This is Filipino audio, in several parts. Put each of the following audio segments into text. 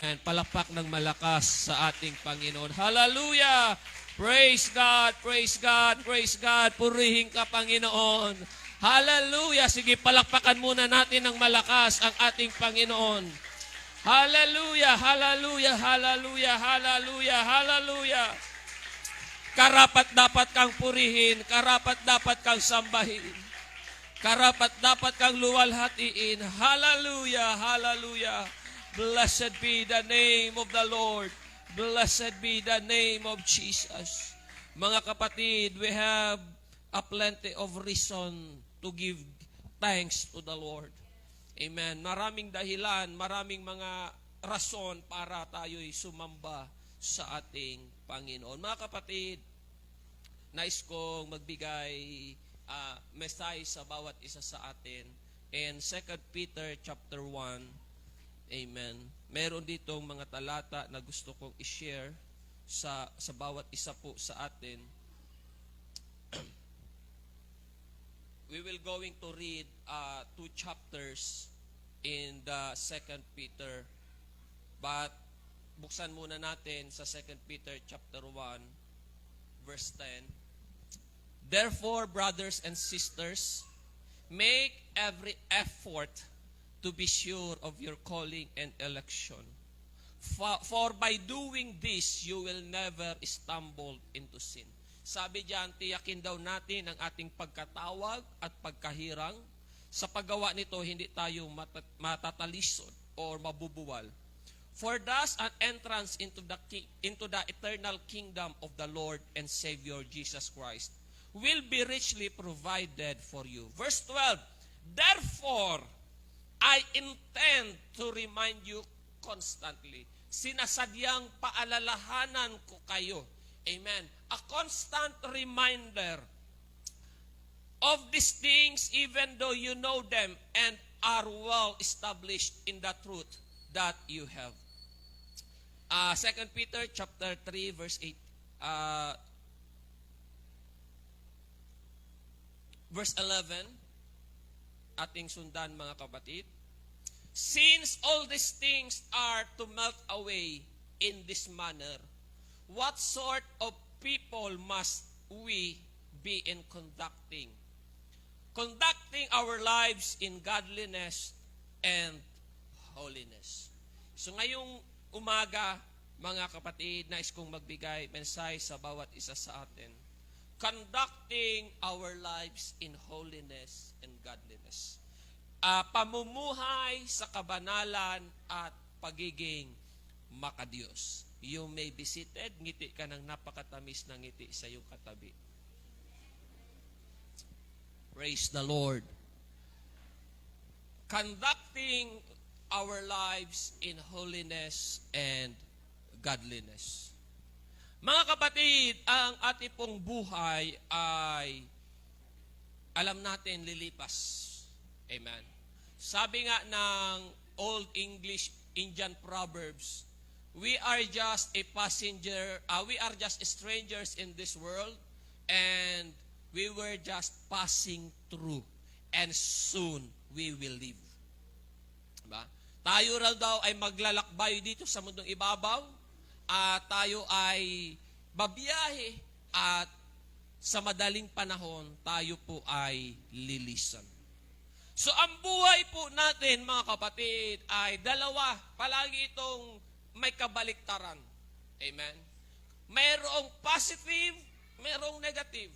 And palakpak ng malakas sa ating Panginoon. Hallelujah! Praise God, praise God, praise God. Purihin ka, Panginoon. Hallelujah! Sige, palakpakan muna natin ng malakas ang ating Panginoon. Hallelujah, hallelujah, hallelujah, hallelujah, hallelujah. Karapat dapat kang purihin, karapat dapat kang sambahin. Karapat dapat kang luwalhatiin. Hallelujah, hallelujah. Blessed be the name of the Lord. Blessed be the name of Jesus. Mga kapatid, we have a plenty of reason to give thanks to the Lord. Amen. Maraming dahilan, maraming mga rason para tayo'y sumamba sa ating Panginoon. Mga kapatid, nais kong magbigay mensahe sa bawat isa sa atin. In 2 Peter chapter 1, amen. Meron ditong mga talata na gusto kong i-share sa bawat isa po sa atin. We will going to read 2 chapters in the 2 Peter. But buksan muna natin sa 2 Peter chapter 1 verse 10. Therefore, brothers and sisters, make every effort to be sure of your calling and election. For by doing this, you will never stumble into sin. Sabi diyan, tiyakin daw natin ang ating pagkatawag at pagkahirang. Sa paggawa nito, hindi tayo matatalisod or mabubuwal. For thus an entrance into the eternal kingdom of the Lord and Savior Jesus Christ will be richly provided for you. Verse 12, therefore, I intend to remind you constantly. Sinasadyang paalalahanan ko kayo. Amen. A constant reminder of these things even though you know them and are well established in the truth that you have. 2 Peter chapter 3 verse 8. Verse 11. Ating sundan mga kapatid. Since all these things are to melt away in this manner, what sort of people must we be in conducting our lives in godliness and holiness? So ngayong umaga, mga kapatid, nais kong magbigay mensahe sa bawat isa sa atin. Conducting our lives in holiness and godliness. Pamumuhay sa kabanalan at pagiging makadiyos. You may be seated, ngiti ka ng napakatamis na ngiti sa iyong katabi. Praise the Lord. Conducting our lives in holiness and godliness. Mga kapatid, ang ating pong buhay ay, alam natin, lilipas. Amen. Sabi nga ng Old English Indian Proverbs, we are just a passenger, we are just strangers in this world, and we were just passing through, and soon we will leave. Diba? Tayo raw daw ay maglalakbay dito sa mundong ibabaw, at tayo ay babiyahe, at sa madaling panahon, tayo po ay lilisan. So ang buhay po natin, mga kapatid, ay dalawa. Palagi itong may kabaliktaran. Amen? Mayroong positive, mayroong negative.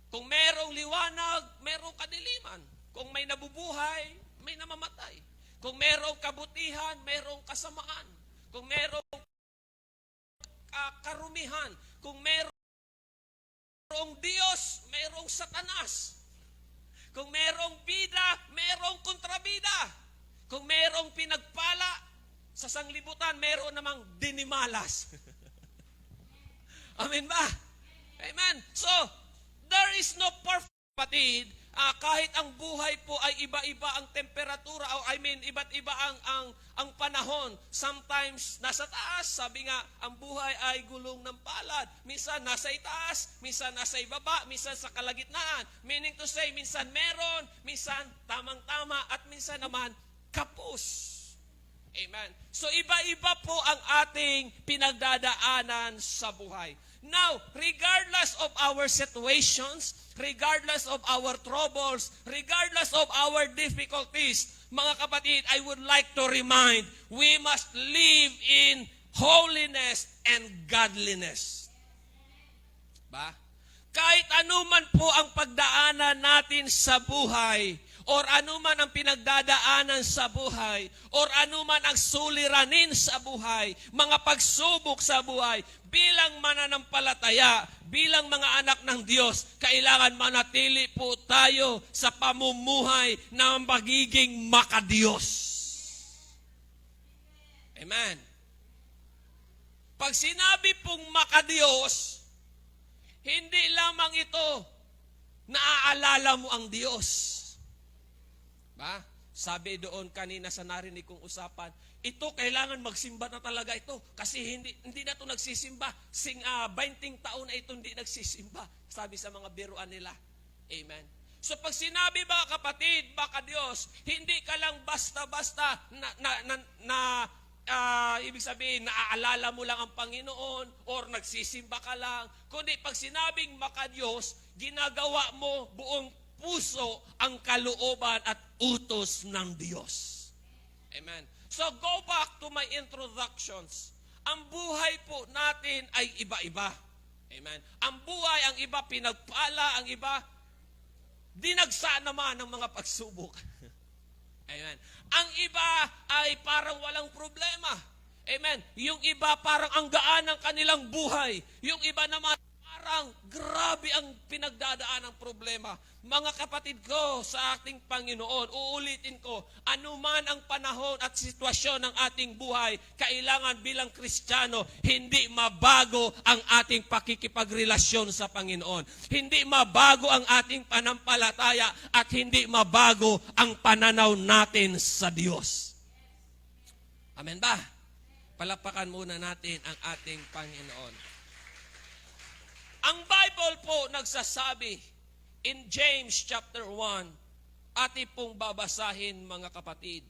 Kung mayroong liwanag, mayroong kadiliman. Kung may nabubuhay, may namamatay. Kung mayroong kabutihan, mayroong kasamaan. Kung mayroong karumihan, kung mayroong Diyos, mayroong Satanas. Kung mayroong bida, mayroong kontrabida. Kung mayroong pinagpala sa sanglibutan, mayroon namang dinimalas. Amen ba? Amen. So, there is no perfect, kapatid. Kahit ang buhay po ay iba-iba ang temperatura, iba't iba ang panahon. Sometimes nasa taas, sabi nga, ang buhay ay gulong ng palad. Minsan nasa itaas, minsan nasa ibaba, minsan sa kalagitnaan. Meaning to say, minsan meron, minsan tamang-tama, at minsan naman kapos. Amen. So iba-iba po ang ating pinagdadaanan sa buhay. Now, regardless of our situations, regardless of our troubles, regardless of our difficulties, mga kapatid, I would like to remind, we must live in holiness and godliness. Ba? Kahit anuman po ang pagdaanan natin sa buhay, or anuman ang pinagdadaanan sa buhay, or anuman ang suliranin sa buhay, mga pagsubok sa buhay, bilang mananampalataya, bilang mga anak ng Diyos, kailangan manatili po tayo sa pamumuhay na magiging makadiyos. Amen. Pag sinabi pong makadiyos, hindi lamang ito naaalala mo ang Diyos. Ba? Sabi doon kanina sa narinig kong usapan, ito kailangan magsimba na talaga ito kasi hindi na ito nagsisimba. 20 taon na ito hindi nagsisimba. Sabi sa mga biruan nila. Amen. So pag sinabi mga kapatid, baka Diyos, hindi ka lang basta-basta ibig sabihin, naaalala mo lang ang Panginoon or nagsisimba ka lang. Kundi pag sinabing makadiyos, ginagawa mo buong puso ang kalooban at utos ng Diyos. Amen. So go back to my introductions. Ang buhay po natin ay iba-iba. Amen. Ang buhay, ang iba pinagpala, ang iba dinagsa naman ng mga pagsubok. Amen. Ang iba ay parang walang problema. Amen. Yung iba parang ang gaan ng kanilang buhay. Yung iba naman parang grabe ang pinagdadaan ng problema. Mga kapatid ko sa ating Panginoon, uulitin ko, anuman ang panahon at sitwasyon ng ating buhay, kailangan bilang Kristiyano, hindi mabago ang ating pakikipagrelasyon sa Panginoon. Hindi mabago ang ating panampalataya at hindi mabago ang pananaw natin sa Diyos. Amen ba? Palapakan muna natin ang ating Panginoon. Ang Bible po nagsasabi in James chapter 1, ating pong babasahin mga kapatid.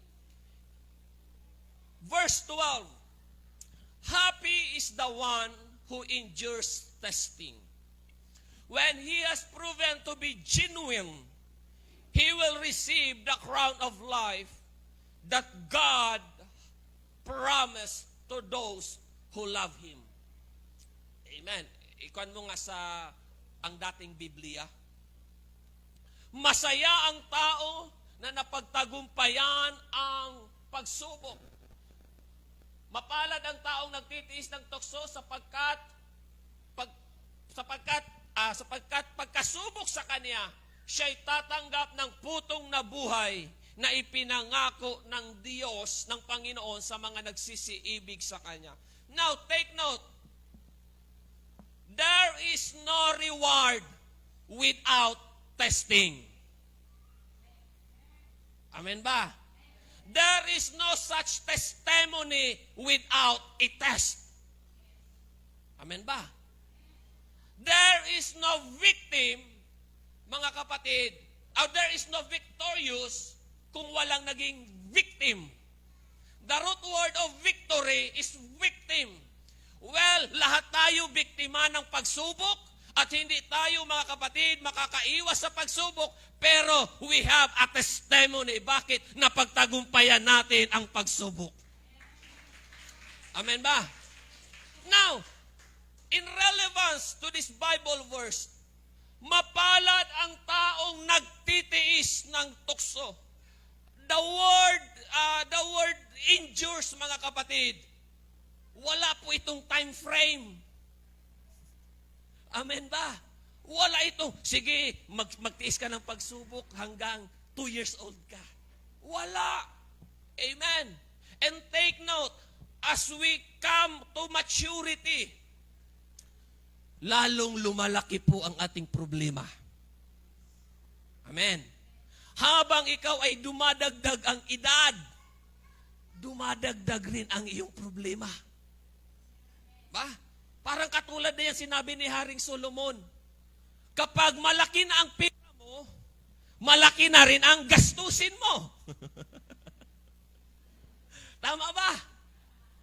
Verse 12, happy is the one who endures testing. When he has proven to be genuine, he will receive the crown of life that God promised to those who love Him. Amen. Ikuan mo nga sa ang dating Biblia. Masaya ang tao na napagtagumpayan ang pagsubok. Mapalad ang taong nagtitiis ng tukso sapagkat pagkasubok sa kanya, siya'y tatanggap ng putong na buhay na ipinangako ng Diyos, ng Panginoon sa mga nagsisiibig sa Kanya. Now, take note. There is no reward without testing. Amen ba? There is no such testimony without a test. Amen ba? There is no victim, mga kapatid, or there is no victorious kung walang naging victim. The root word of victory is victim. Well, lahat tayo biktima ng pagsubok at hindi tayo, mga kapatid, makakaiwas sa pagsubok, pero we have a testimony. Bakit? Napagtagumpayan natin ang pagsubok. Amen ba? Now, in relevance to this Bible verse, mapalad ang taong nagtitiis ng tukso. The word endures, mga kapatid. Wala po itong time frame. Amen ba? Wala ito. Sige, magtiis ka ng pagsubok hanggang 2 years old ka. Wala. Amen. And take note, as we come to maturity, lalong lumalaki po ang ating problema. Amen. Habang ikaw ay dumadagdag ang edad, dumadagdag rin ang iyong problema. Ba? Parang katulad na yan sinabi ni Haring Solomon. Kapag malaki na ang pera mo, malaki na rin ang gastusin mo. Tama ba?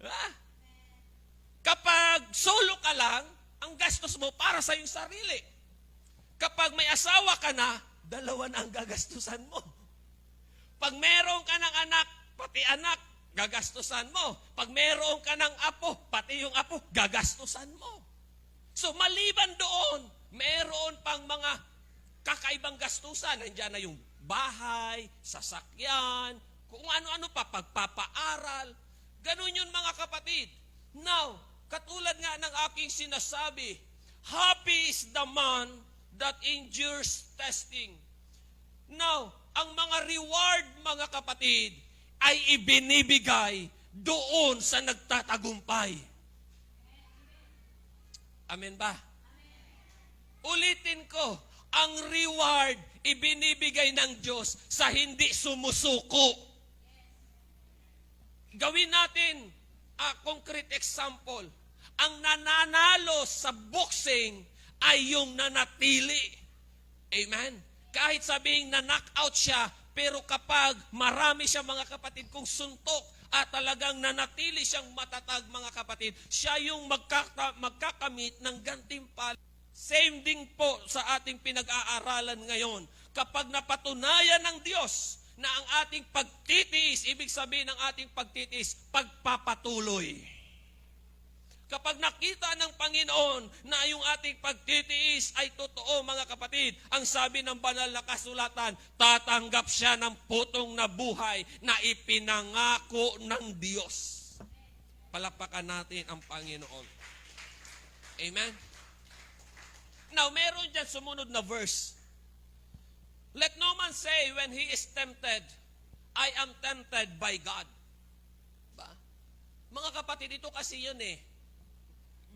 Ha? Kapag solo ka lang, ang gastos mo para sa iyong sarili. Kapag may asawa ka na, dalawa na ang gagastusan mo. Pag meron ka ng anak, pati anak, gagastusan mo. Pag meron ka ng apo, pati yung apo, gagastusan mo. So maliban doon, meron pang mga kakaibang gastusan. Nandiyan na yung bahay, sasakyan, kung ano-ano pa, pagpapaaral. Ganun yun mga kapatid. Now, katulad nga ng aking sinasabi, happy is the man that endures testing. Now, ang mga reward mga kapatid ay ibinibigay doon sa nagtatagumpay. Amen ba? Ulitin ko, ang reward ibinibigay ng Diyos sa hindi sumusuko. Gawin natin concrete example. Ang nananalo sa boxing ay yung nanatili. Amen? Kahit sabing na-knockout siya, pero kapag marami siya mga kapatid kung suntok at talagang nanatili siyang matatag mga kapatid, siya yung magkakamit ng gantimpala. Same din po sa ating pinag-aaralan ngayon. Kapag napatunayan ng Diyos na ang ating pagtitiis, ibig sabihin ng ating pagtitiis, pagpapatuloy. Kapag nakita ng Panginoon na yung ating pagtitiis ay totoo mga kapatid, ang sabi ng banal na kasulatan, tatanggap siya ng putong na buhay na ipinangako ng Diyos. Palakpakan natin ang Panginoon. Amen? Now, meron dyan sumunod na verse. Let no man say when he is tempted, I am tempted by God. Ba? Mga kapatid, ito kasi yun eh.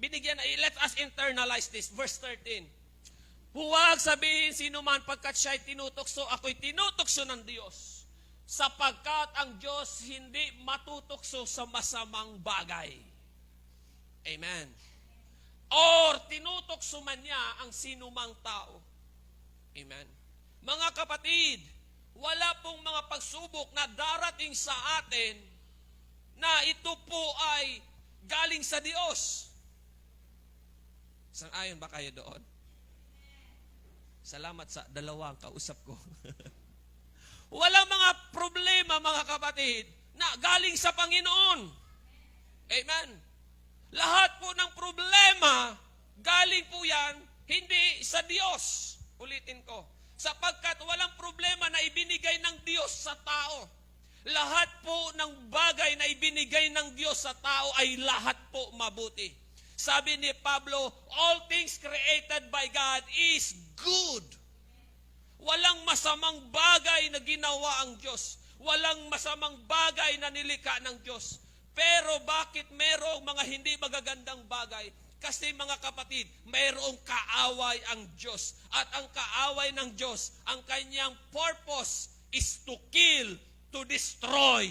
Let us internalize this. Verse 13. Huwag sabihin sino man pagkat siya'y tinutokso, ako'y tinutokso ng Diyos. Sapagkat ang Diyos hindi matutokso sa masamang bagay. Amen. Or tinutokso man niya ang sinumang tao. Amen. Mga kapatid, wala pong mga pagsubok na darating sa atin na ito po ay galing sa Diyos. Sang-ayon ba kayo doon? Salamat sa dalawang kausap ko. Walang mga problema mga kapatid na galing sa Panginoon. Amen. Lahat po ng problema, galing po yan, hindi sa Diyos. Ulitin ko. Sapagkat walang problema na ibinigay ng Diyos sa tao. Lahat po ng bagay na ibinigay ng Diyos sa tao ay lahat po mabuti. Sabi ni Pablo, all things created by God is good. Walang masamang bagay na ginawa ang Diyos. Walang masamang bagay na nilikha ng Diyos. Pero bakit merong mga hindi magagandang bagay? Kasi mga kapatid, mayroong kaaway ang Diyos. At ang kaaway ng Diyos, ang kanyang purpose is to kill, to destroy,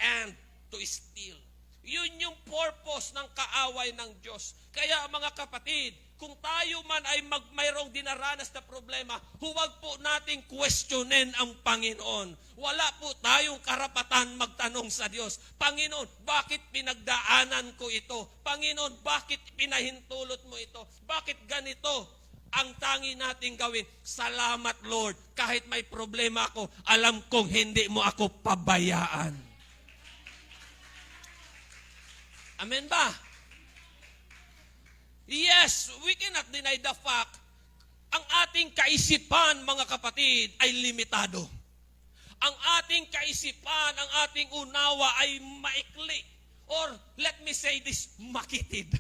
and to steal. Yun yung purpose ng kaaway ng Diyos. Kaya mga kapatid, kung tayo man ay mayroong dinaranas na problema, huwag po nating questionin ang Panginoon. Wala po tayong karapatan magtanong sa Diyos, Panginoon, bakit pinagdaanan ko ito? Panginoon, bakit pinahintulot mo ito? Bakit ganito? Ang tangi nating gawin, salamat Lord, kahit may problema ako, alam kong hindi mo ako pabayaan. Amen ba? Yes, we cannot deny the fact, ang ating kaisipan, mga kapatid, ay limitado. Ang ating kaisipan, ang ating unawa ay maikli. Or, let me say this, makitid.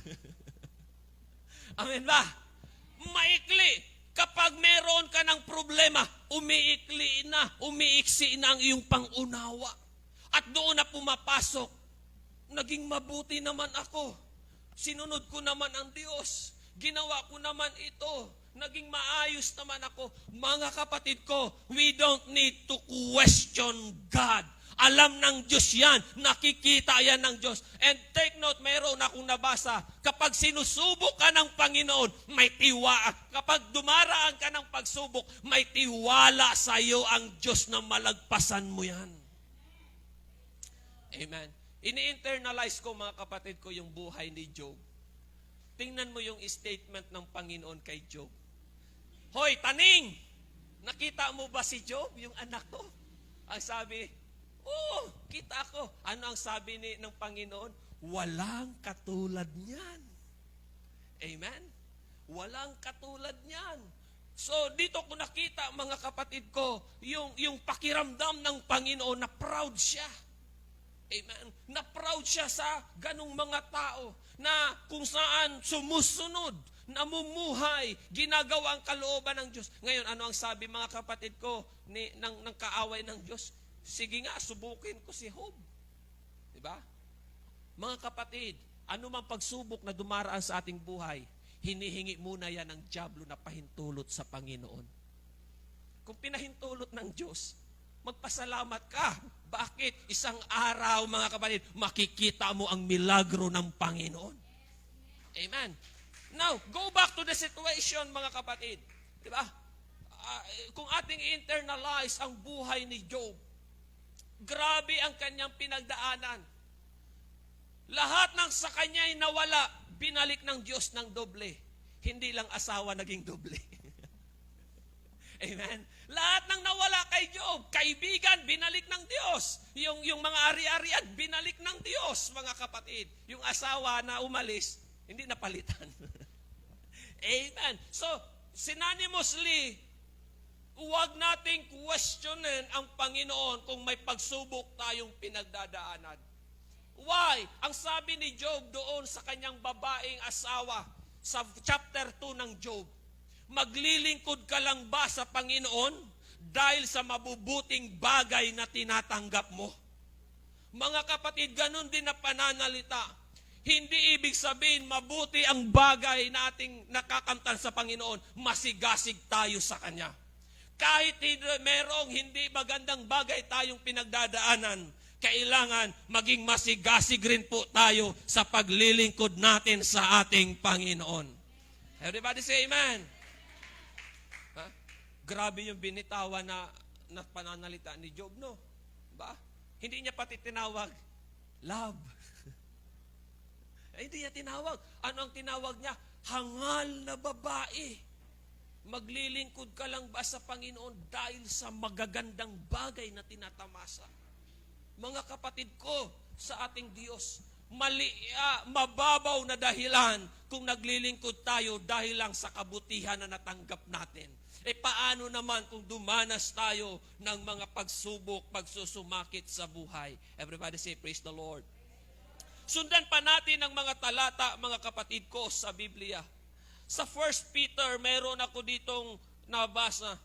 Amen ba? Maikli. Kapag meron ka ng problema, umiiksi na ang iyong pangunawa. At doon na pumapasok, naging mabuti naman ako. Sinunod ko naman ang Diyos. Ginawa ko naman ito. Naging maayos naman ako. Mga kapatid ko, we don't need to question God. Alam ng Diyos yan. Nakikita yan ng Diyos. And take note, mayroon akong nabasa. Kapag sinusubok ka ng Panginoon, may tiwala. Kapag dumaraan ka ng pagsubok, may tiwala sa iyo ang Diyos na malagpasan mo yan. Amen. Ini-internalize ko, mga kapatid ko, yung buhay ni Job. Tingnan mo yung statement ng Panginoon kay Job. Hoy, taning! Nakita mo ba si Job, yung anak ko? Ang sabi, oo, kita ko. Ano ang sabi ng Panginoon? Walang katulad niyan. Amen? Walang katulad niyan. So, dito ko nakita, mga kapatid ko, yung pakiramdam ng Panginoon na proud siya. Amen? Na proud siya sa ganong mga tao na kung saan sumusunod, namumuhay, ginagawa ang kalooban ng Diyos. Ngayon, ano ang sabi, mga kapatid ko, ng kaaway ng Diyos? Sige nga, subukin ko si Job. Diba? Mga kapatid, ano mang pagsubok na dumaraan sa ating buhay, hinihingi muna yan ng dyablo na pahintulot sa Panginoon. Kung pinahintulot ng Diyos, magpasalamat ka. Bakit? Isang araw, mga kapatid, makikita mo ang milagro ng Panginoon. Amen. Now, go back to the situation, mga kapatid. Diba? Kung ating internalize ang buhay ni Job, grabe ang kanyang pinagdaanan. Lahat ng sa kanya'y nawala, binalik ng Diyos ng doble. Hindi lang asawa naging doble. Amen? Lahat ng nawala kay Job, kaibigan, binalik ng Diyos. Yung mga ari-arian, binalik ng Diyos, mga kapatid. Yung asawa na umalis, hindi napalitan. Amen. So, synonymously, huwag nating questionin ang Panginoon kung may pagsubok tayong pinagdadaanan. Why? Ang sabi ni Job doon sa kanyang babaeng asawa, sa chapter 2 ng Job, maglilingkod ka lang ba sa Panginoon dahil sa mabubuting bagay na tinatanggap mo? Mga kapatid, ganun din na pananalita. Hindi ibig sabihin mabuti ang bagay na ating nakakamtan sa Panginoon, masigasig tayo sa Kanya. Kahit merong hindi magandang bagay tayong pinagdadaanan, kailangan maging masigasig rin po tayo sa paglilingkod natin sa ating Panginoon. Everybody say amen. Ha? Grabe yung binitawan na pananalita ni Job, no? Ba? Hindi niya pati tinawag love. Hindi niya tinawag. Ano ang tinawag niya? Hangal na babae. Maglilingkod ka lang ba sa Panginoon dahil sa magagandang bagay na tinatamasa? Mga kapatid ko sa ating Diyos, mababaw na dahilan kung naglilingkod tayo dahil lang sa kabutihan na natanggap natin. Paano naman kung dumanas tayo ng mga pagsubok, pagsusumakit sa buhay? Everybody say, praise the Lord. Sundan pa natin ang mga talata, mga kapatid ko, sa Biblia. Sa 1 Peter, meron ako ditong nabasa.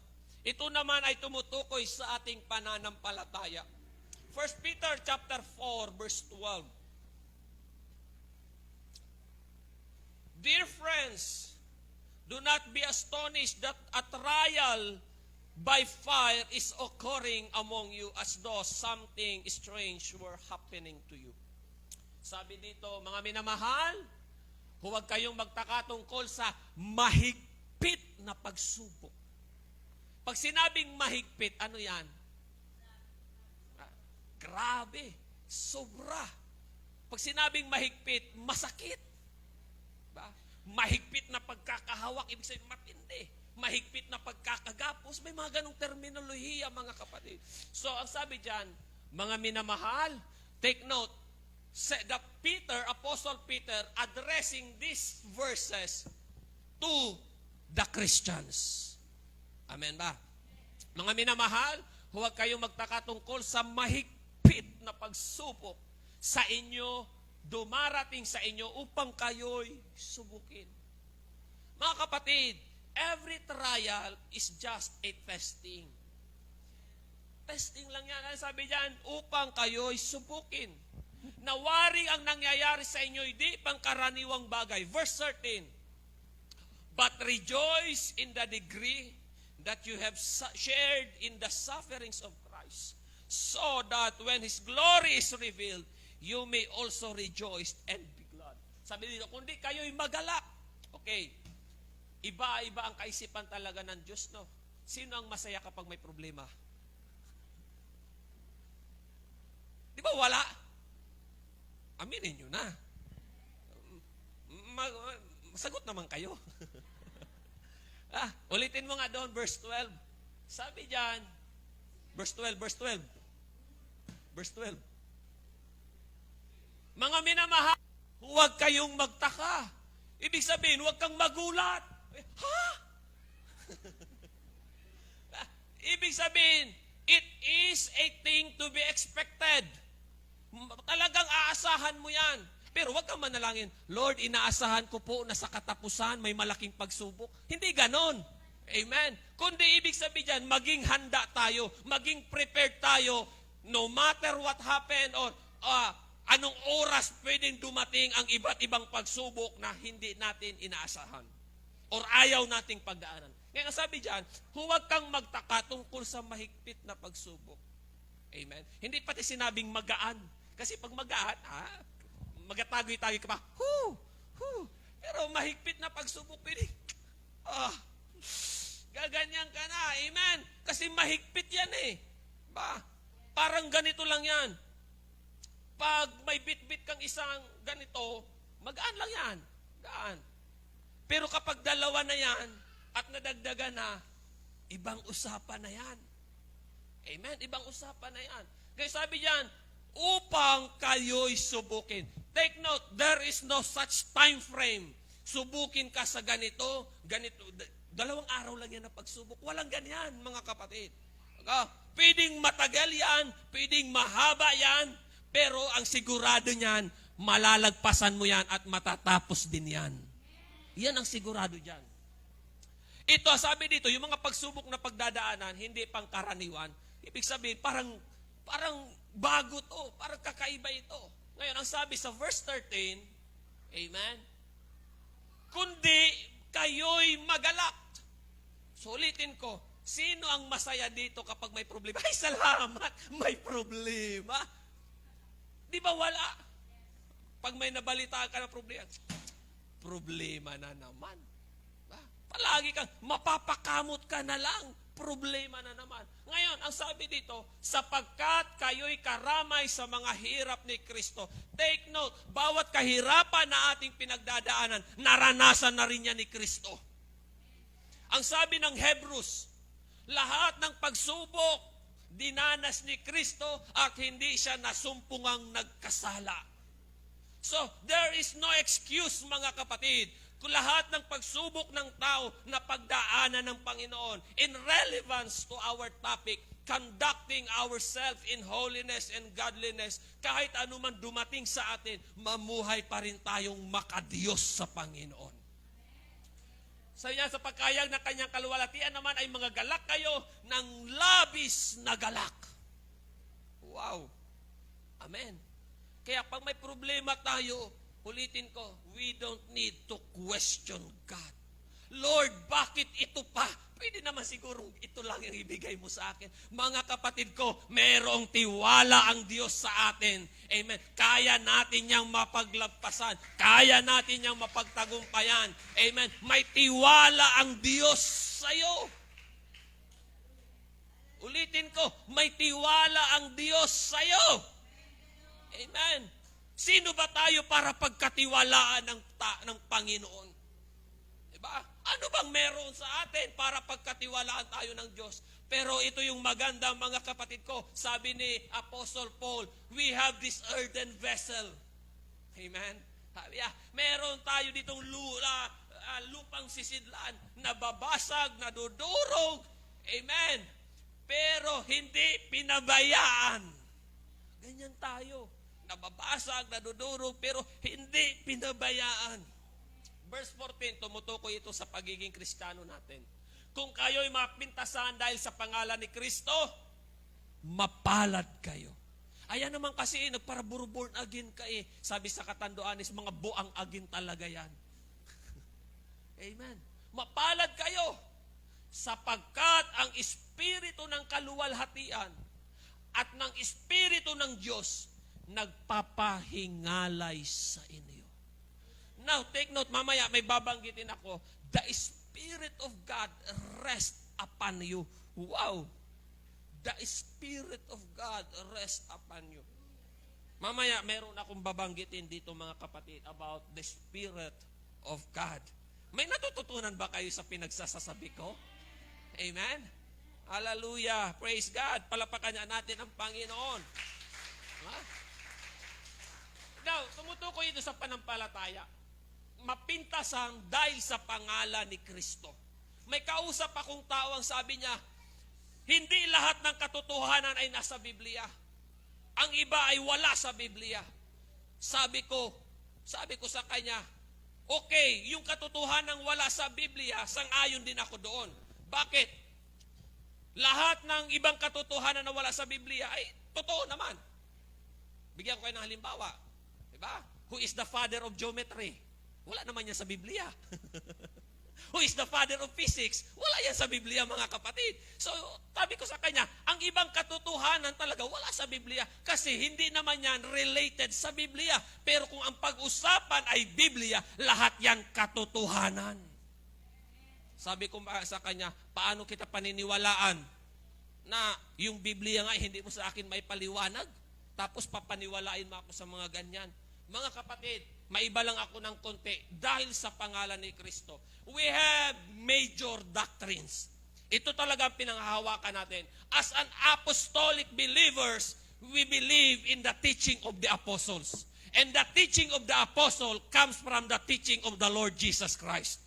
Ito naman ay tumutukoy sa ating pananampalataya. 1 Peter chapter 4, verse 12. Dear friends, do not be astonished that a trial by fire is occurring among you as though something strange were happening to you. Sabi dito, mga minamahal, huwag kayong magtaka tungkol sa mahigpit na pagsubok. Pag sinabing mahigpit, ano yan? Grabe, sobra. Pag sinabing mahigpit, masakit. Ba? Mahigpit na pagkakahawak, ibig sabihin matindi. Mahigpit na pagkakagapos, may mga ganong terminolohiya, mga kapatid. So, ang sabi dyan, mga minamahal, take note, Apostle Peter, addressing these verses to the Christians. Amen ba? Mga minamahal, huwag kayong magtaka tungkol sa mahigpit na pagsubok sa inyo, dumarating sa inyo upang kayo'y subukin. Mga kapatid, every trial is just a testing. Testing lang yan. Ano sabi dyan? Upang kayo'y subukin. Nawaring ang nangyayari sa inyo, hindi pangkaraniwang bagay. Verse 13, but rejoice in the degree that you have shared in the sufferings of Christ, so that when His glory is revealed, you may also rejoice and be glad. Sabi dito, kundi kayo'y magalak. Okay, iba-iba ang kaisipan talaga ng Diyos, no? Sino ang masaya kapag may problema? Di ba wala? Aminin nyo na. Sagot naman kayo. Ulitin mo nga doon, verse 12. Sabi diyan, verse 12. Mga minamahal, huwag kayong magtaka. Ibig sabihin, huwag kang magulat. Ha? Ibig sabihin, it is a thing to be expected. Talagang aasahan mo yan. Pero huwag kang manalangin, Lord, inaasahan ko po na sa katapusan may malaking pagsubok. Hindi ganon. Amen. Kundi ibig sabihin dyan, maging handa tayo, maging prepared tayo, no matter what happened or anong oras pwedeng dumating ang iba't ibang pagsubok na hindi natin inaasahan or ayaw nating pagdaanan. Ngayon sabi dyan, huwag kang magtaka tungkol sa mahigpit na pagsubok. Amen. Hindi pati sinabing magaan. Kasi pag magaan, magatagoy-tagoy ka pa, pero mahigpit na pagsubok, pwede, gaganyan ka na. Amen. Kasi mahigpit yan eh. Parang ganito lang yan. Pag may bit-bit kang isang ganito, magaan lang yan. Gaan. Pero kapag dalawa na yan, at nadagdagan na, ibang usapan na yan. Amen? Ibang usapan na yan. Kaya sabi diyan, upang kayo'y subukin. Take note, there is no such time frame. Subukin ka sa ganito. 2 araw lang yan na pagsubok. Walang ganyan, mga kapatid. Pwedeng matagal yan, pwedeng mahaba yan, pero ang sigurado niyan, malalagpasan mo yan at matatapos din yan. Yan ang sigurado diyan. Ito, sabi dito, yung mga pagsubok na pagdadaanan, hindi pangkaraniwan. Ibig sabihin, parang bago to, parang kakaiba ito. Ngayon, ang sabi sa verse 13, amen, kundi kayo'y magalak. Sulitin ko, sino ang masaya dito kapag may problema? Ay, salamat, may problema. Di ba wala? Pag may nabalita ka na problema na naman. Palagi kang mapapakamot ka na lang. Problema na naman. Ngayon, ang sabi dito, sapagkat kayo'y karamay sa mga hirap ni Kristo. Take note, bawat kahirapan na ating pinagdadaanan, naranasan na rin yan ni Kristo. Ang sabi ng Hebrews, lahat ng pagsubok, dinanas ni Kristo at hindi siya nasumpungang nagkasala. So, there is no excuse, mga kapatid, kung lahat ng pagsubok ng tao na pagdaanan ng Panginoon in relevance to our topic, conducting ourselves in holiness and godliness, kahit anuman dumating sa atin, mamuhay pa rin tayong makadiyos sa Panginoon. Sabi niya, sa pagkayag ng kanyang kaluwalhatian naman ay mga galak kayo ng labis na galak. Wow. Amen. Kaya pag may problema tayo, ulitin ko, we don't need to question God. Lord, bakit ito pa? Pwede naman siguro ito lang yung ibigay mo sa akin. Mga kapatid ko, merong tiwala ang Diyos sa atin. Amen. Kaya natin niyang mapaglagpasan. Kaya natin niyang mapagtagumpayan. Amen. May tiwala ang Diyos sa iyo. Ulitin ko, may tiwala ang Diyos sa iyo. Amen. Sino ba tayo para pagkatiwalaan ng Panginoon? Diba? Ano bang meron sa atin para pagkatiwalaan tayo ng Diyos? Pero ito yung maganda, mga kapatid ko. Sabi ni Apostle Paul, we have this earthen vessel. Amen? Meron tayo ditong lupang sisidlan, nababasag, nadudurog. Amen? Pero hindi pinabayaan. Ganyan tayo. Nababasag, nadudurog, pero hindi pinabayaan. Verse 14, tumutukoy ito sa pagiging Kristiyano natin. Kung kayo'y mapintasan dahil sa pangalan ni Kristo, mapalad kayo. Ayan naman kasi, nagpara-born again ka eh. Sabi sa Katanduanes, mga buang agin talaga yan. Amen. Mapalad kayo, sapagkat ang Espiritu ng kaluwalhatian at ng Espiritu ng Diyos nagpapahingalay sa inyo. Now, take note, mamaya may babanggitin ako, the Spirit of God rest upon you. Wow! The Spirit of God rest upon you. Mamaya, meron akong babanggitin dito mga kapatid about the Spirit of God. May natututunan ba kayo sa pinagsasasabi ko? Amen? Hallelujah. Praise God. Palapakan niya natin ang Panginoon. Ha? Now, tumutukoy ito sa panampalataya. Mapintasang dahil sa pangalan ni Kristo. May kausap akong tao ang sabi niya, hindi lahat ng katotohanan ay nasa Biblia. Ang iba ay wala sa Biblia. Sabi ko sa kanya, okay, yung katotohanan wala sa Biblia, sang-ayon din ako doon. Bakit? Lahat ng ibang katotohanan na wala sa Biblia ay totoo naman. Bigyan ko kayo ng halimbawa. Diba? Who is the father of geometry? Wala naman yan sa Biblia. Who is the father of physics? Wala yan sa Biblia, mga kapatid. So, sabi ko sa kanya, ang ibang katotohanan talaga wala sa Biblia kasi hindi naman yan related sa Biblia. Pero kung ang pag-usapan ay Biblia, lahat yan katotohanan. Sabi ko sa kanya, paano kita paniniwalaan na yung Biblia nga hindi mo sa akin may paliwanag? Tapos papaniwalain mo ako sa mga ganyan. Mga kapatid, maiba lang ako ng konti dahil sa pangalan ni Kristo. We have major doctrines. Ito talaga ang pinanghahawakan natin. As an apostolic believers, we believe in the teaching of the apostles. And the teaching of the apostle comes from the teaching of the Lord Jesus Christ.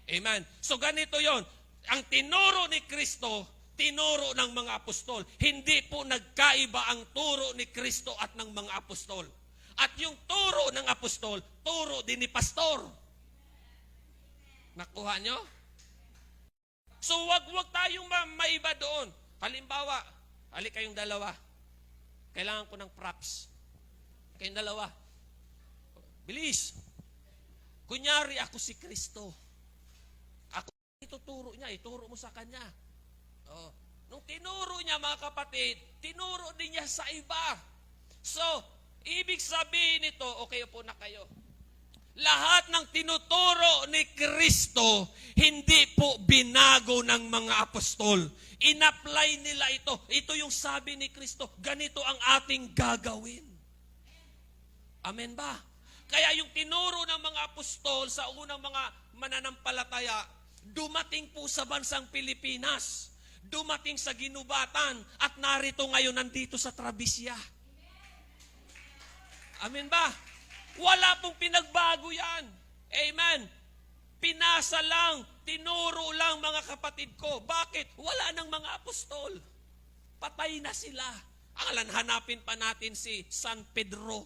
Amen. So ganito yon. Ang tinuro ni Kristo, tinuro ng mga apostol. Hindi po nagkaiba ang turo ni Kristo at ng mga apostol. At yung turo ng apostol, turo din ni pastor. Nakuha nyo? So wag tayong maiba doon. Halimbawa, halik kayong dalawa. Kailangan ko ng props. Kayong dalawa. Bilis. Kunyari ako si Kristo. Ako ituturo niya, ituro mo sa kanya. Oh. Nung tinuro niya, mga kapatid, tinuro din niya sa iba. So, ibig sabihin nito, okay po na kayo. Lahat ng tinuturo ni Kristo, hindi po binago ng mga apostol. In-apply nila ito. Ito yung sabi ni Kristo, ganito ang ating gagawin. Amen ba? Kaya yung tinuro ng mga apostol sa unang mga mananampalataya, dumating po sa bansang Pilipinas. Dumating sa ginubatan at narito ngayon nandito sa Trabisya. Amen ba? Wala pong pinagbago yan. Amen. Pinasa lang, tinuro lang mga kapatid ko. Bakit? Wala nang mga apostol. Patay na sila. Ang hanapin pa natin si San Pedro.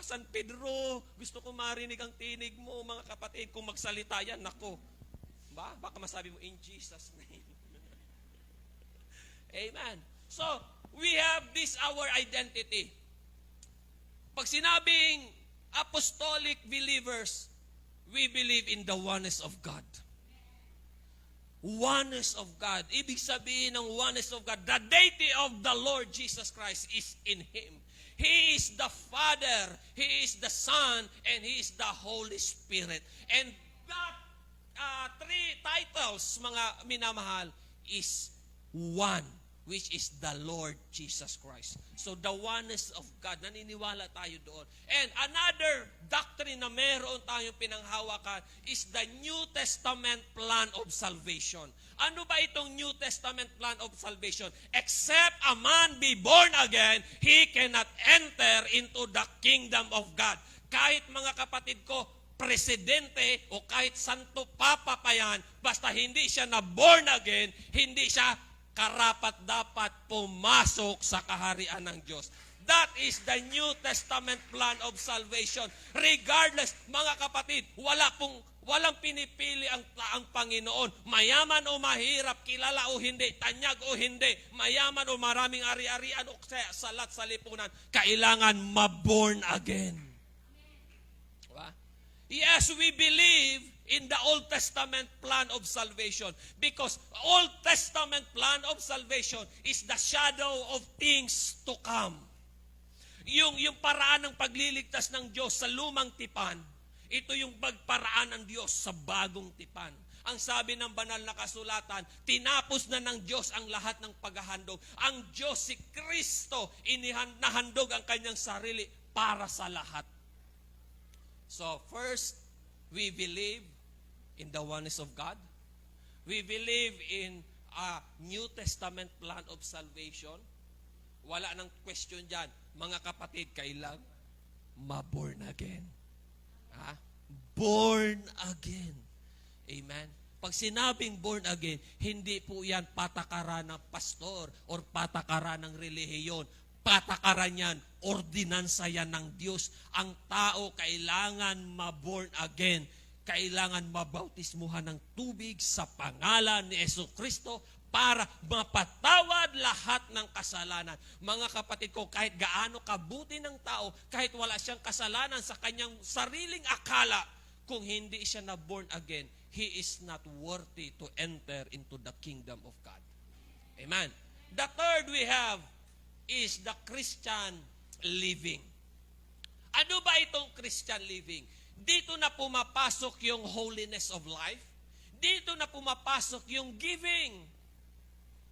San Pedro, gusto ko marinig ang tinig mo mga kapatid. Kung magsalita yan, nako. Baka masabi mo, in Jesus' name. Amen. So, we have this our identity. Pag sinabing apostolic believers, we believe in the oneness of God. Oneness of God. Ibig sabihin ng oneness of God, the deity of the Lord Jesus Christ is in Him. He is the Father, He is the Son, and He is the Holy Spirit. And that three titles, mga minamahal, is one, which is the Lord Jesus Christ. So the oneness of God, naniniwala tayo doon. And another doctrine na meron tayong pinanghawakan is the New Testament plan of salvation. Ano ba itong New Testament plan of salvation? Except a man be born again, he cannot enter into the kingdom of God. Kahit mga kapatid ko, presidente o kahit santo papa pa yan, basta hindi siya na born again, hindi siya karapat-dapat pumasok sa kaharian ng Diyos. That is the New Testament plan of salvation. Regardless, mga kapatid, walang pinipili ang Panginoon. Mayaman o mahirap, kilala o hindi, tanyag o hindi, mayaman o maraming ari-arian o salat sa lipunan, kailangan ma-born again. Diba? Yes, we believe in the Old Testament plan of salvation. Because Old Testament plan of salvation is the shadow of things to come. Yung paraan ng pagliligtas ng Diyos sa lumang tipan, ito yung pagparaan ng Diyos sa bagong tipan. Ang sabi ng banal na kasulatan, tinapos na ng Diyos ang lahat ng paghahandog. Ang Diyos, si Kristo, nahandog ang kanyang sarili para sa lahat. So first, we believe in the oneness of God. We believe in a New Testament plan of salvation. Wala nang question dyan. Mga kapatid, kailang ma-born again. Born again. Amen. Pag sinabing born again, hindi po yan patakaran ng pastor or patakaran ng relihiyon. Patakaran yan, ordinansa yan ng Diyos. Ang tao kailangan ma-born again. Kailangan mabautismuhan ng tubig sa pangalan ni Jesucristo para mapatawad lahat ng kasalanan. Mga kapatid ko, kahit gaano kabuti ng tao, kahit wala siyang kasalanan sa kanyang sariling akala, kung hindi siya na born again, he is not worthy to enter into the kingdom of God. Amen. The third we have is the Christian living. Ano ba itong Christian living? Dito na pumapasok yung holiness of life. Dito na pumapasok yung giving.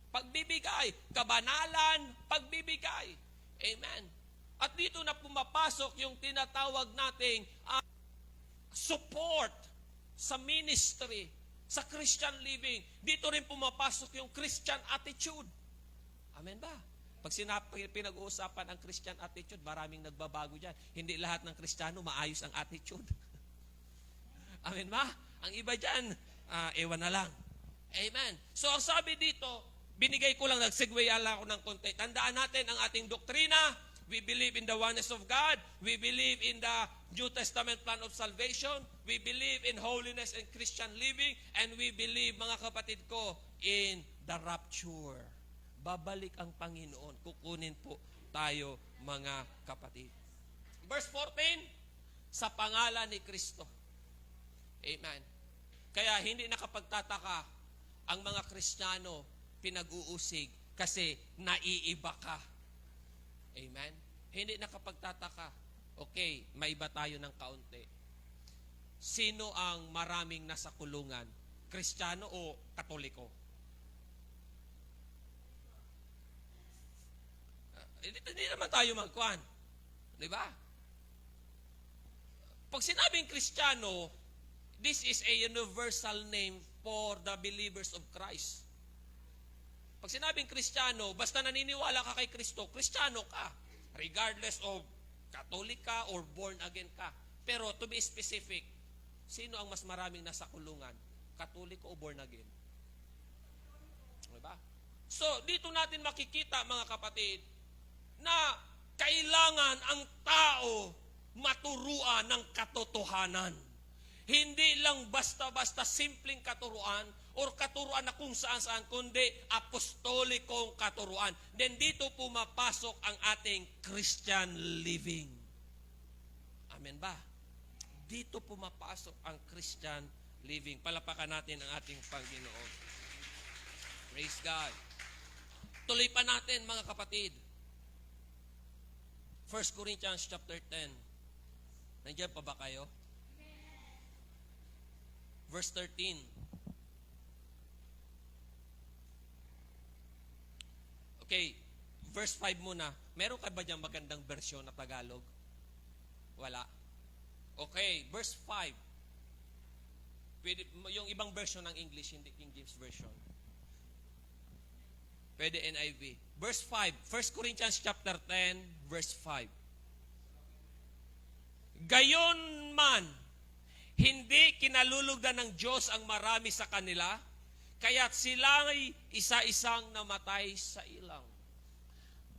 Pagbibigay. Kabanalan, pagbibigay. Amen. At dito na pumapasok yung tinatawag nating support sa ministry, sa Christian living. Dito rin pumapasok yung Christian attitude. Amen ba? Pag pinag-uusapan ang Christian attitude, maraming nagbabago dyan. Hindi lahat ng Kristiyano maayos ang attitude. Amen ba? Ang iba dyan, ewan na lang. Amen. So ang sabi dito, binigay ko lang, nag-segue lang ako ng konti. Tandaan natin ang ating doktrina. We believe in the oneness of God. We believe in the New Testament plan of salvation. We believe in holiness and Christian living. And we believe, mga kapatid ko, in the rapture. Babalik ang Panginoon. Kukunin po tayo, mga kapatid. Verse 14, sa pangalan ni Kristo. Amen. Kaya hindi nakapagtataka ang mga Kristiyano pinag-uusig kasi naiiba ka. Amen? Hindi nakapagtataka. Okay, maiba tayo ng kaunti. Sino ang maraming nasa kulungan? Kristiyano o Katoliko? Hindi naman tayo magkuhan. Di ba? Pag sinabing Kristiyano, this is a universal name for the believers of Christ. Pag sinabing Kristiyano, basta naniniwala ka kay Kristo, Kristiyano ka. Regardless of Catholic ka or born again ka. Pero to be specific, sino ang mas maraming nasa kulungan? Katoliko o born again? Diba? So, dito natin makikita, mga kapatid, na kailangan ang tao maturuan ng katotohanan. Hindi lang basta-basta simpleng katuruan or katuruan na kung saan-saan, kundi apostolikong katuruan. Then dito pumapasok ang ating Christian living. Amen ba? Dito pumapasok ang Christian living. Palapakan natin ang ating Panginoon. Praise God. Tuloy pa natin, mga kapatid. 1 Corinthians chapter 10. Nandiyan pa ba kayo? Verse 13. Okay, verse 5 muna. Meron ka ba diyang magandang bersyon na Tagalog? Wala. Okay, verse 5. Pwede, yung ibang version ng English, hindi King James Version. Pwede NIV. Verse 5. 1 Corinthians chapter 10, verse 5. Gayon man, hindi kinalulugdan ng Diyos ang marami sa kanila, kaya't sila'y isa-isang namatay sa ilang.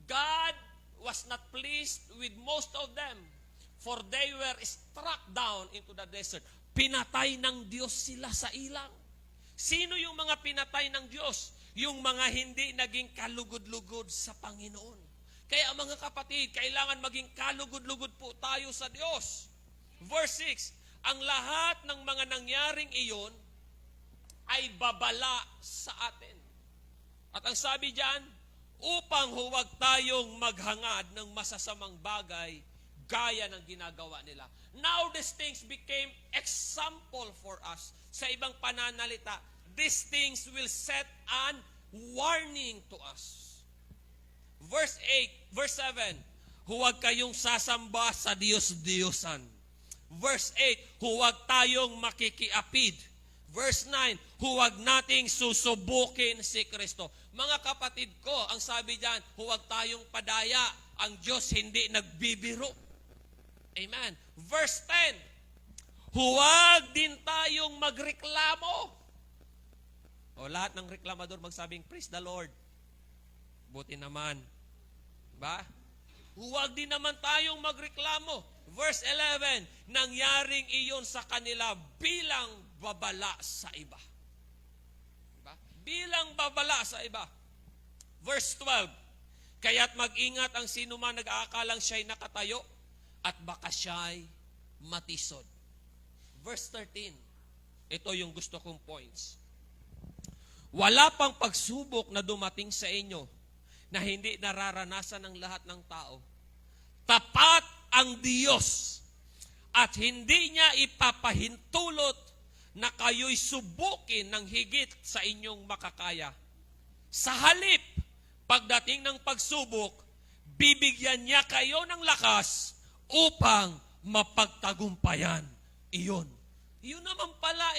God was not pleased with most of them, for they were struck down into the desert. Pinatay ng Diyos sila sa ilang. Sino yung mga pinatay ng Diyos? Yung mga hindi naging kalugod-lugod sa Panginoon. Kaya mga kapatid, kailangan maging kalugod-lugod po tayo sa Diyos. Verse 6, ang lahat ng mga nangyaring iyon ay babala sa atin. At ang sabi diyan, upang huwag tayong maghangad ng masasamang bagay gaya ng ginagawa nila. Now these things became example for us. Sa ibang pananalita, these things will set an warning to us. Verse 7, huwag kayong sasamba sa Diyos-Diyosan. Verse 8, huwag tayong makikiapid. Verse 9, huwag nating susubukin si Kristo. Mga kapatid ko, ang sabi diyan, huwag tayong padaya. Ang Diyos hindi nagbibiro. Amen. Verse 10, huwag din tayong magreklamo. O lahat ng reklamador magsabing, praise the Lord. Buti naman. Ba? Huwag din naman tayong magreklamo. Verse 11, nangyaring iyon sa kanila bilang babala sa iba. Diba? Bilang babala sa iba. Verse 12, kaya't mag-ingat ang sino man nag-aakalang siya'y nakatayo at baka siya'y matisod. Verse 13, ito yung gusto kong points. Wala pang pagsubok na dumating sa inyo na hindi nararanasan ng lahat ng tao. Tapat ang Diyos at hindi niya ipapahintulot na kayo'y subukin ng higit sa inyong makakaya. Sa halip, pagdating ng pagsubok, bibigyan niya kayo ng lakas upang mapagtagumpayan iyon. Yun naman pala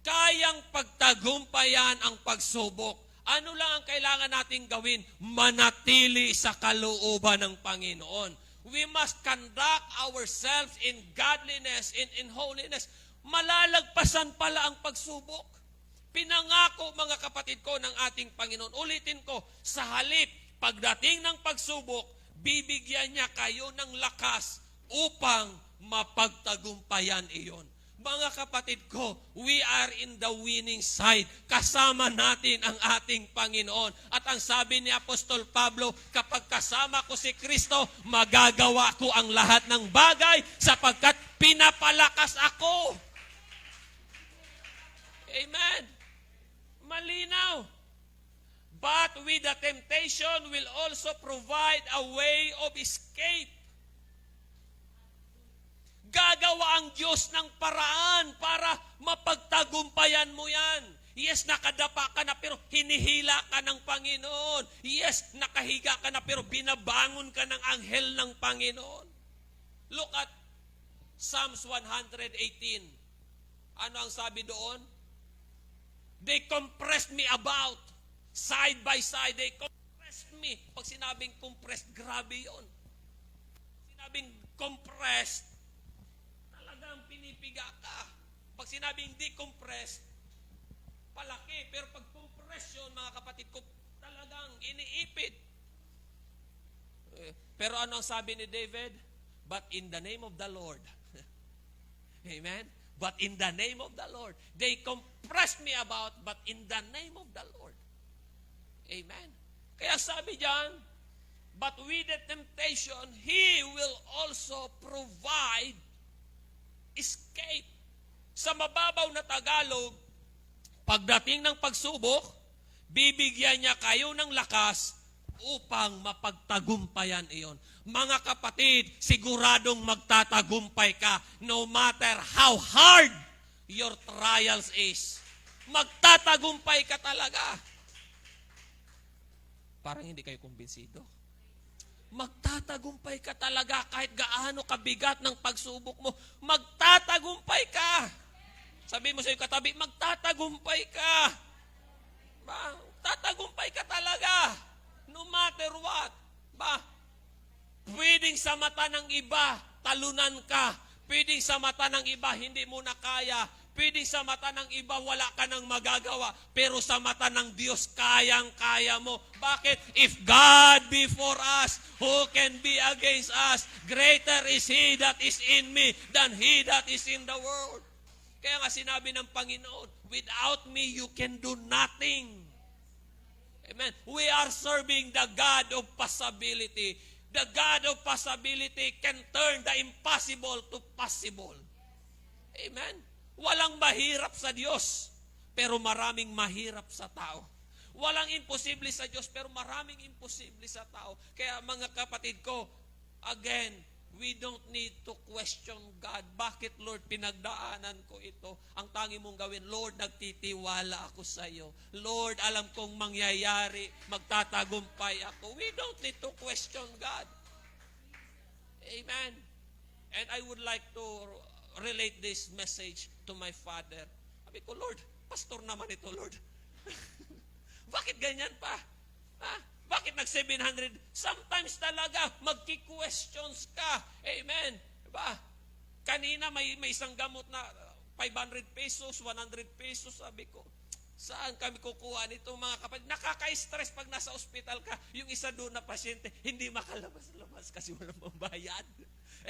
kayang pagtagumpayan ang pagsubok. Ano lang ang kailangan nating gawin? Manatili sa kalooban ng Panginoon. We must conduct ourselves in godliness, in holiness. Malalagpasan pala ang pagsubok. Pinangako, mga kapatid ko, ng ating Panginoon. Ulitin ko, sa halip, pagdating ng pagsubok, bibigyan niya kayo ng lakas upang mapagtagumpayan iyon. Mga kapatid ko, we are in the winning side. Kasama natin ang ating Panginoon. At ang sabi ni Apostol Pablo, kapag kasama ko si Kristo, magagawa ko ang lahat ng bagay sapagkat pinapalakas ako. Amen. Malinaw. But with the temptation will also provide a way of escape. Gagawa ang Diyos ng paraan para mapagtagumpayan mo yan. Yes, nakadapa ka na pero hinihila ka ng Panginoon. Yes, nakahiga ka na pero binabangon ka ng anghel ng Panginoon. Look at Psalms 118. Ano ang sabi doon? They compressed me about, side by side. They compressed me. Pag sinabing compressed, grabe yun. Sinabing compressed, talagang pinipiga ka. Pag sinabing decompressed, palaki. Pero pag compression, mga kapatid ko, talagang iniipit. Pero ano ang sabi ni David? But in the name of the Lord. Amen? But in the name of the Lord. They compressed me about, but in the name of the Lord. Amen? Kaya sabi diyan, but with the temptation, He will also provide escape. Sa mababaw na Tagalog, pagdating ng pagsubok, bibigyan niya kayo ng lakas upang mapagtagumpayan iyon. Mga kapatid, siguradong magtatagumpay ka no matter how hard your trials is. Magtatagumpay ka talaga. Parang hindi kayo kumbinsido. Magtatagumpay ka talaga kahit gaano kabigat ng pagsubok mo. Magtatagumpay ka. Sabi mo sa iyong katabi, magtatagumpay ka. Magtatagumpay ka talaga. No matter what. Pwedeng sa mata ng iba, talunan ka. Pwedeng sa mata ng iba, hindi mo na kaya. Pwedeng sa mata ng iba, wala ka nang magagawa. Pero sa mata ng Diyos, kayang-kaya mo. Bakit? If God be for us, who can be against us? Greater is He that is in me than he that is in the world. Kaya nga sinabi ng Panginoon, without me, you can do nothing. Amen. We are serving the God of possibility. The God of possibility can turn the impossible to possible. Amen. Walang mahirap sa Diyos, pero maraming mahirap sa tao. Walang imposible sa Diyos, pero maraming imposible sa tao. Kaya mga kapatid ko, again, We don't need to question God. Bakit, Lord, pinagdaanan ko ito? Ang tangi mong gawin, Lord, nagtitiwala ako sa iyo. Lord, alam kong mangyayari, magtatagumpay ako. We don't need to question God. Amen. And I would like to relate this message to my father. Sabi ko, Lord, pastor naman ito, Lord. Bakit ganyan pa? Ha? Bakit nag-700? Sometimes talaga, magki-questions ka. Amen. Diba? Kanina may isang gamot na 500 pesos, 100 pesos. Sabi ko, saan kami kukuha nito mga kapatid? Nakaka-stress pag nasa ospital ka. Yung isa doon na pasyente, hindi makalabas-labas kasi walang mambayad.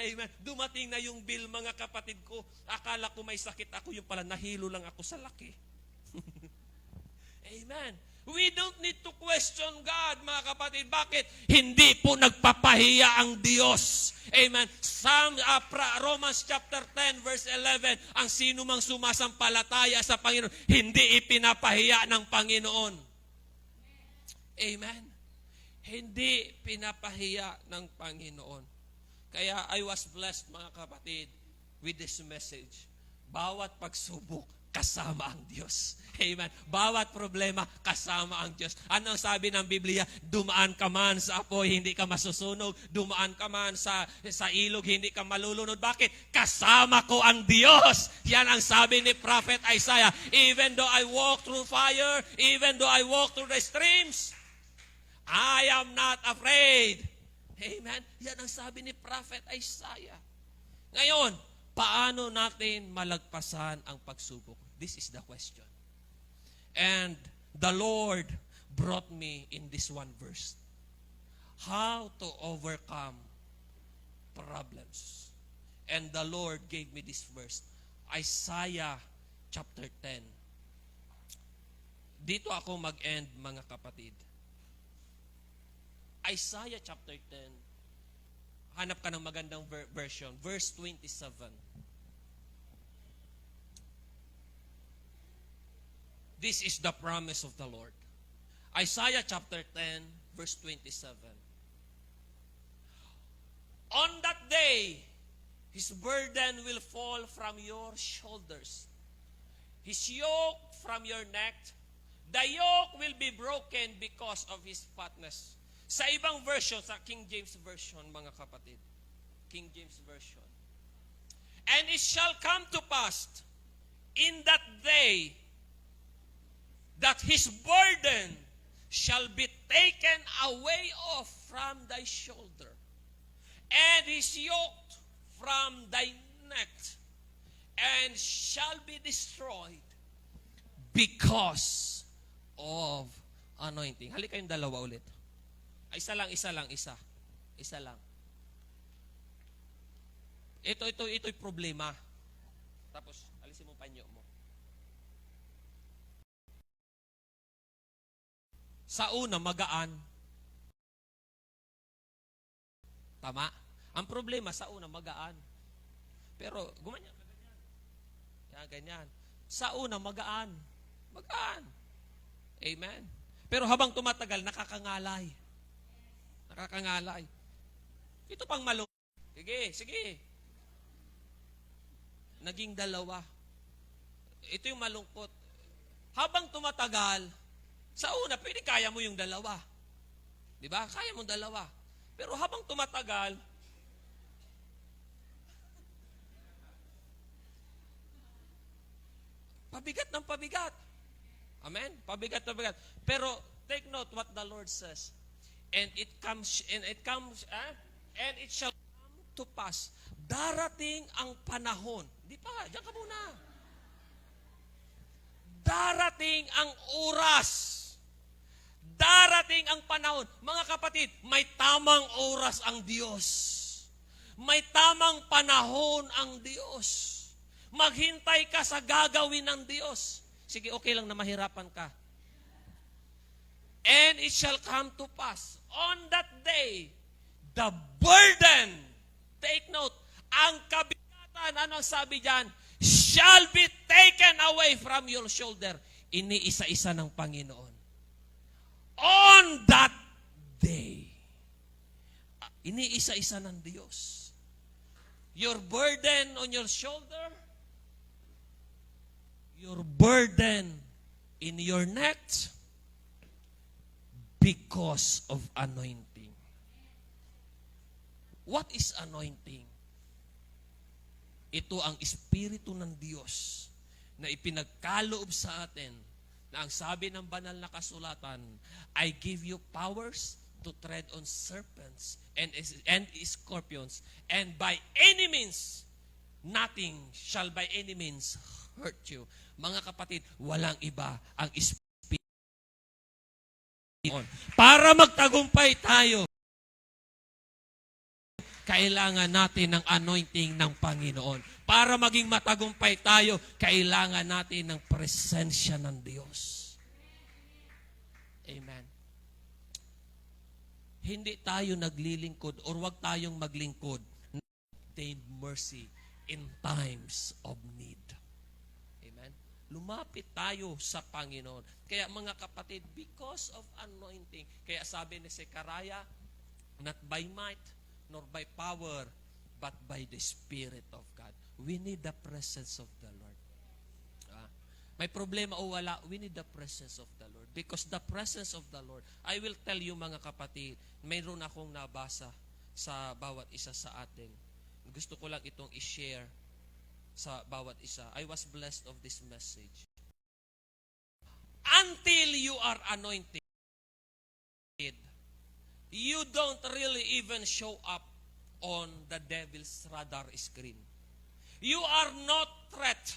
Amen. Dumating na yung bill mga kapatid ko. Akala ko may sakit ako, yung pala nahilo lang ako sa laki. Amen. We don't need to question God, mga kapatid. Bakit? Hindi po nagpapahiya ang Diyos. Amen. Romans chapter 10 verse 11, ang sino mang sumasampalataya sa Panginoon, hindi ipinapahiya ng Panginoon. Amen. Hindi pinapahiya ng Panginoon. Kaya I was blessed, mga kapatid, with this message. Bawat pagsubok, kasama ang Diyos. Amen. Bawat problema, kasama ang Diyos. Ano ang sabi ng Biblia? Dumaan ka man sa apoy, hindi ka masusunog. Dumaan ka man sa ilog, hindi ka malulunod. Bakit? Kasama ko ang Diyos. Yan ang sabi ni Prophet Isaiah. Even though I walk through fire, even though I walk through the streams, I am not afraid. Amen. Yan ang sabi ni Prophet Isaiah. Ngayon, paano natin malagpasan ang pagsubok? This is the question. And the Lord brought me in this one verse. How to overcome problems. And the Lord gave me this verse. Isaiah chapter 10. Dito ako mag-end, mga kapatid. Isaiah chapter 10. Hanap ka ng magandang version. Verse 27. This is the promise of the Lord. Isaiah chapter 10, verse 27. On that day, His burden will fall from your shoulders. His yoke from your neck. The yoke will be broken because of His fatness. Sa ibang version, sa King James Version, mga kapatid. King James Version. And it shall come to pass in that day that His burden shall be taken away off from thy shoulder, and His yoke from thy neck, and shall be destroyed because of anointing. Halika yung dalawa ulit. Isa lang. Isa lang. Ito'y problema. Tapos, alisin mo panyo mo. Sa una, magaan. Tama? Ang problema, sa una, magaan. Pero, gumanyan. Ganyan. Sa una, magaan. Magaan. Amen. Pero habang tumatagal, nakakangalay. Nakakangalay. Ito pang malungkot. Sige. Naging dalawa. Ito yung malungkot. Habang tumatagal, sa una, pwede kaya mo yung dalawa. Di ba? Kaya mo dalawa. Pero habang tumatagal, pabigat ng pabigat. Amen? Pabigat ng pabigat. Pero take note what the Lord says. And it shall come to pass. Darating ang panahon. Di pa, diyan ka muna. Darating ang oras. Darating ang panahon. Mga kapatid, may tamang oras ang Diyos. May tamang panahon ang Diyos. Maghintay ka sa gagawin ng Diyos. Sige, okay lang na mahirapan ka. And it shall come to pass on that day, the burden, take note, ang kabigatan, ano sabi diyan, shall be taken away from your shoulder. Iniisa-isa ng Panginoon. On that day, iniisa-isa ng Diyos. Your burden on your shoulder. Your burden in your neck because of anointing. What is anointing? Ito ang Espiritu ng Diyos na ipinagkaloob sa atin na ang sabi ng banal na kasulatan, I give you powers to tread on serpents and scorpions, and by any means, nothing shall by any means hurt you. Mga kapatid, walang iba ang Espiritu. Para magtagumpay tayo, kailangan natin ng anointing ng Panginoon. Para maging matagumpay tayo, kailangan natin ng presensya ng Diyos. Amen. Hindi tayo naglilingkod or wag tayong maglingkod. Obtain mercy in times of need. Amen. Lumapit tayo sa Panginoon. Kaya mga kapatid, because of anointing, kaya sabi ni Zechariah, not by might, nor by power, but by the Spirit of God. We need the presence of the Lord. May problema o wala, we need the presence of the Lord. Because the presence of the Lord, I will tell you mga kapatid, mayroon akong nabasa sa bawat isa sa atin. Gusto ko lang itong i-share sa bawat isa. I was blessed of this message. Until you are anointed, you don't really even show up on the devil's radar screen. You are not threat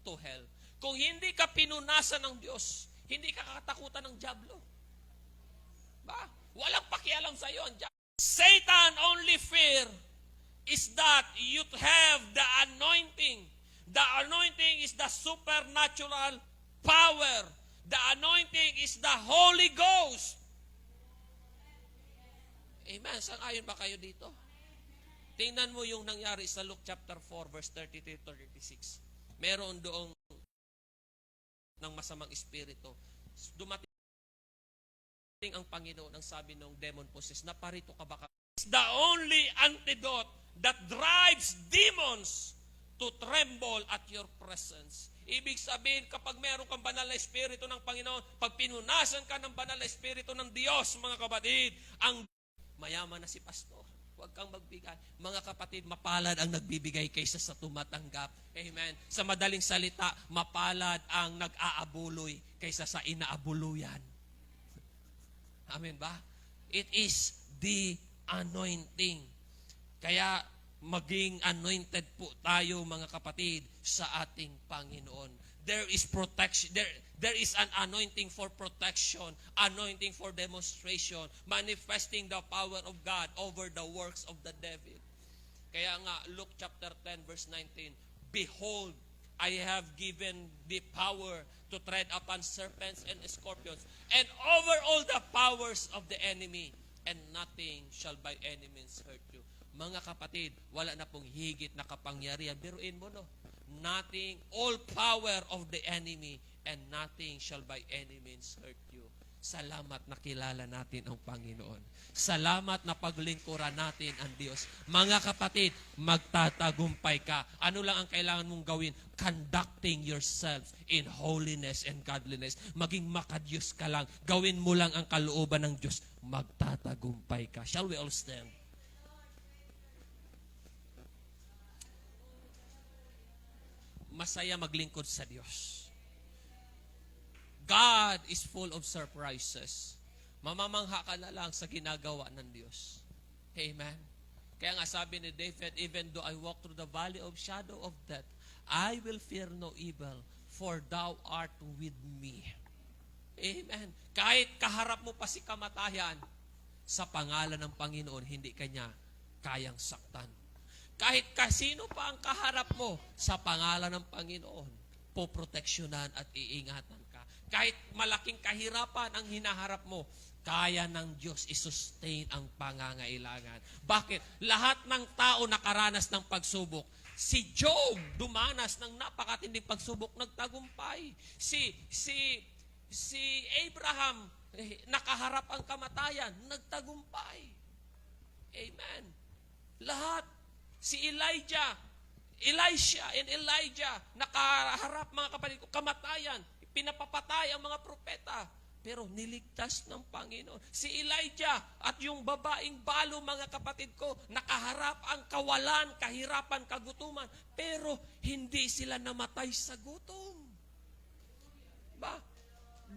to hell. Kung hindi ka pinunasan ng Diyos, hindi ka katakutan ng diablo. Ba? Walang pakialam sa iyo ang diablo. Satan only fear is that you have the anointing. The anointing is the supernatural power. The anointing is the Holy Ghost. Amen. Sang-ayon ba kayo dito? Tingnan mo yung nangyari sa Luke chapter 4 verse 33-36. Meron doong ng masamang espiritu. Dumating ang Panginoon, ang sabi ng demon possessed, naparito ka ba? It's the only antidote that drives demons to tremble at your presence. Ibig sabihin, kapag meron kang banal na espiritu ng Panginoon, pag pinunasan ka ng banal na espiritu ng Diyos, mga kapatid, ang mayaman na si pastor, huwag kang magbigay. Mga kapatid, mapalad ang nagbibigay kaysa sa tumatanggap. Amen. Sa madaling salita, mapalad ang nag-aabuloy kaysa sa inaabuluyan. Amen ba? It is the anointing. Kaya maging anointed po tayo mga kapatid sa ating Panginoon. There is protection. There is an anointing for protection, anointing for demonstration, manifesting the power of God over the works of the devil. Kaya nga, Luke chapter 10 verse 19, behold, I have given the power to tread upon serpents and scorpions, and over all the powers of the enemy, and nothing shall by any means hurt you. Mga kapatid, wala na pong higit na kapangyarihan. Biruin mo, no? Nothing, all power of the enemy, and nothing shall by any means hurt you. Salamat na kilala natin ang Panginoon. Salamat na paglingkuran natin ang Diyos. Mga kapatid, magtatagumpay ka. Ano lang ang kailangan mong gawin? Conducting yourself in holiness and godliness. Maging makadiyos ka lang. Gawin mo lang ang kalooban ng Diyos. Magtatagumpay ka. Shall we all stand? Masaya maglingkod sa Diyos. God is full of surprises. Mamamangha ka na lang sa ginagawa ng Diyos. Amen. Kaya nga sabi ni David, even though I walk through the valley of shadow of death, I will fear no evil, for thou art with me. Amen. Kahit kaharap mo pa si kamatayan, sa pangalan ng Panginoon, hindi kanya kayang saktan. Kahit kasino pa ang kaharap mo, sa pangalan ng Panginoon, poproteksyonan at iingatan ka. Kahit malaking kahirapan ang hinaharap mo, kaya ng Diyos i-sustain ang pangangailangan. Bakit? Lahat ng tao nakaranas ng pagsubok. Si Job dumanas ng napakatinding pagsubok, nagtagumpay. Si Abraham nakaharap ang kamatayan, nagtagumpay. Amen. Lahat. Si Elisha and Elijah, nakaharap mga kapatid ko, kamatayan, pinapapatay ang mga propeta. Pero niligtas ng Panginoon. Si Elijah at yung babaeng balo, mga kapatid ko, nakaharap ang kawalan, kahirapan, kagutuman. Pero hindi sila namatay sa gutom. Ba?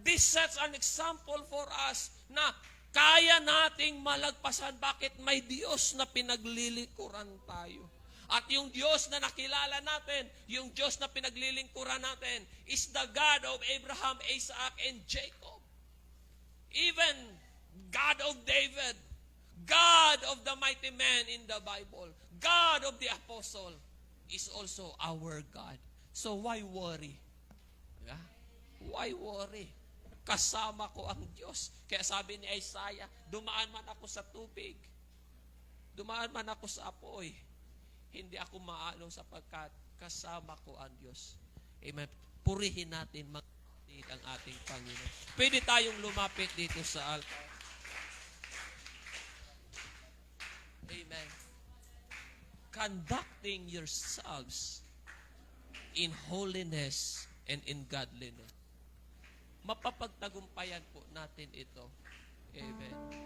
This sets an example for us na kaya nating malagpasan. Bakit? May Diyos na pinaglilingkuran tayo. At yung Diyos na nakilala natin, yung Diyos na pinaglilingkuran natin, is the God of Abraham, Isaac, and Jacob. Even God of David, God of the mighty man in the Bible, God of the apostle, is also our God. So why worry? Yeah? Why worry? Kasama ko ang Diyos. Kaya sabi ni Isaiah, dumaan man ako sa tubig, dumaan man ako sa apoy, hindi ako maalong sapagkat kasama ko ang Diyos. Amen. Purihin natin ang ating Panginoon. Pwede tayong lumapit dito sa altar. Amen. Conducting yourselves in holiness and in godliness. Mapapagtagumpayan po natin ito. Amen.